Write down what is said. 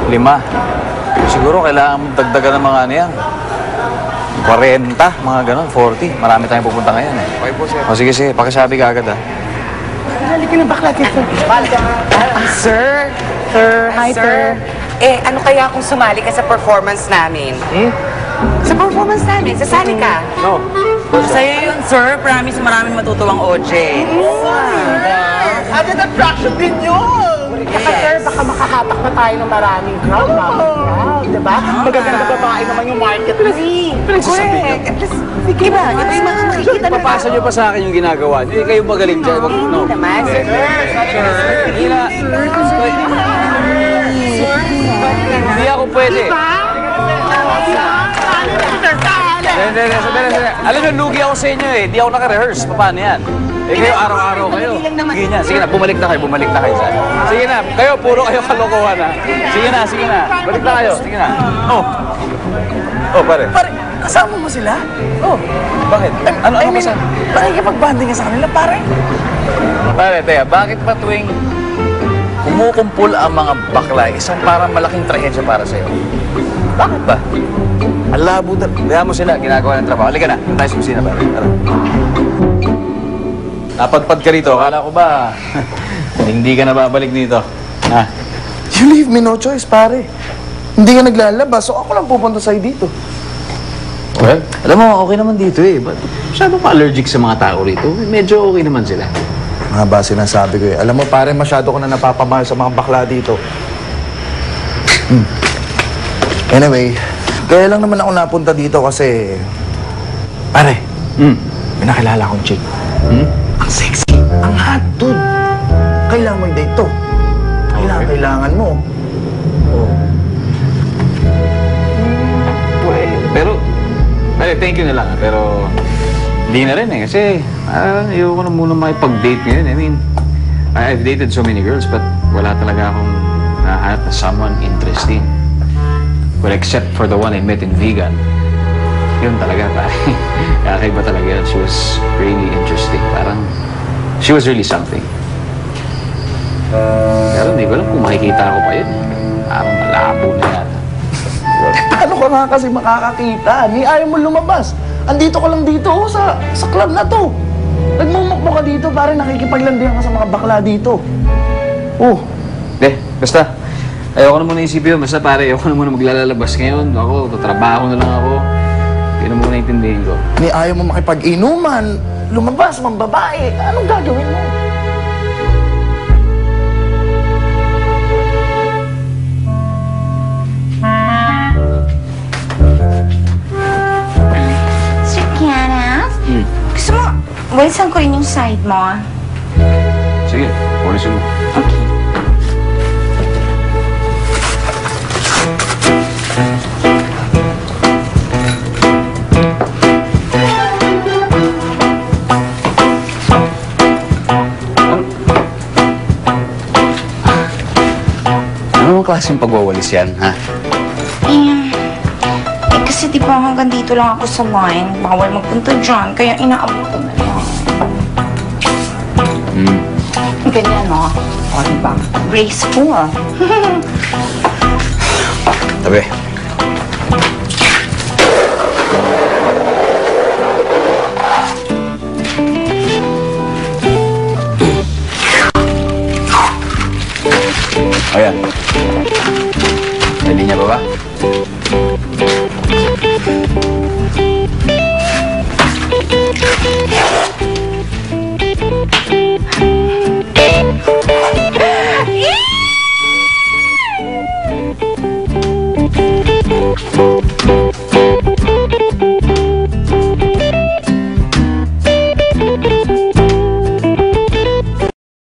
5. Siguro kailangan dagdagan ng mga ano yan. 40, mga ganon, 40. Marami tayong pupunta ngayon eh. Okay po, sir. O sige, sige. Pakisabi ka agad ah. Halika na bakla dito. Sir? Sir, hi sir. Eh, ano kaya kung sumali ka sa performance namin? Sa performance namin, sasali ka. No. Masaya yun, sir. Promise, maraming matutuwang Oche. Agad attraction din yun. Saka sir, baka makakatak na tayo ng maraming crowd, diba? Magaganda babae naman yung market. Correct. At least, sige ba? Ito yung mga makikita na. Papasa nyo pa sa akin yung ginagawa nyo. Kayo magaling dyan. Wag, no. Hindi naman, sir. Hindi na. Hindi ako pwede. Sandali. Alam nyo, lugi ako sa inyo eh. Hindi ako naka-rehearse. Paano yan? Eh kayo, araw-araw kayo. Sige na, sige na. Bumalik na kayo sa akin. Sige na. Kayo, puro kayo kalokohan ha. Sige na. Balik na kayo. Sige na. Oh, pare. Pare, kasama mo sila? Oh, bakit? Ano kasama? Nakikipag-banding ka sa kanila, pare. Pare, teka, bakit pa tuwing kumukumpul ang mga bakla, isang parang malaking trahedya para sa'yo? Bakit ba? Ang labo na. Kaya mo sila, ginagawa ng trabaho. Halika na, doon tayo sa kusina, pare. Tara. Napadpad ka rito, akala ko ba hindi ka na babalik dito? Ha? You leave me no choice, pare. Hindi ka naglalabas, so ako lang pupunta sa'yo dito. Well, alam mo, okay naman dito eh. But masyado pa allergic sa mga tao rito. Medyo okay naman sila. Mga ba sinasabi ko eh. Alam mo, pare, masyado ko na napapamahal sa mga bakla dito. Anyway, kaya lang naman ako napunta dito kasi... Pare, may nakilala akong chick. Ang sexy, ang hot, dude. Kailangan mo yung date to. Kailangan mo. Oh. Pero, thank you na lang. Pero, hindi na rin eh. Kasi, ayoko na muna makipag-date ngayon. I mean, I've dated so many girls, but wala talaga akong nahanap na someone interesting. Well, except for the one I met in Vegan. Yun talaga, pare. Kakaiba talaga yun. She was really interesting. Parang, she was really something. Pero hindi ko alam kung makikita ako pa yun. Parang malabo na yan. Paano ka nga kasi makakakita? Ni ayaw mo lumabas. Andito ka lang dito sa club na to. Nagmumukmo ka dito, pare, nakikipaglandihan ka sa mga bakla dito. Basta. Ayoko na muna isipin yun. Basta pare, ayoko na muna maglalabas ngayon. Ako, tatrabaho na lang ako. Yun na muna intindihin ko. Ni ayaw mo makipag-inuman, lumabas, mambabae. Anong gagawin mo? Sir Kiana? Gusto mo, walisan ko rin yung side mo. Sige, walisin mo. Okay. Anong klaseng pagwawalis yan, ha? Kasi di ba hanggang dito lang ako sa line. Bawal magpunta dyan, kaya inaabot ko na lang. Ganyan, no? O, diba? Graceful. Tabi. Ayan. May linya pa ba?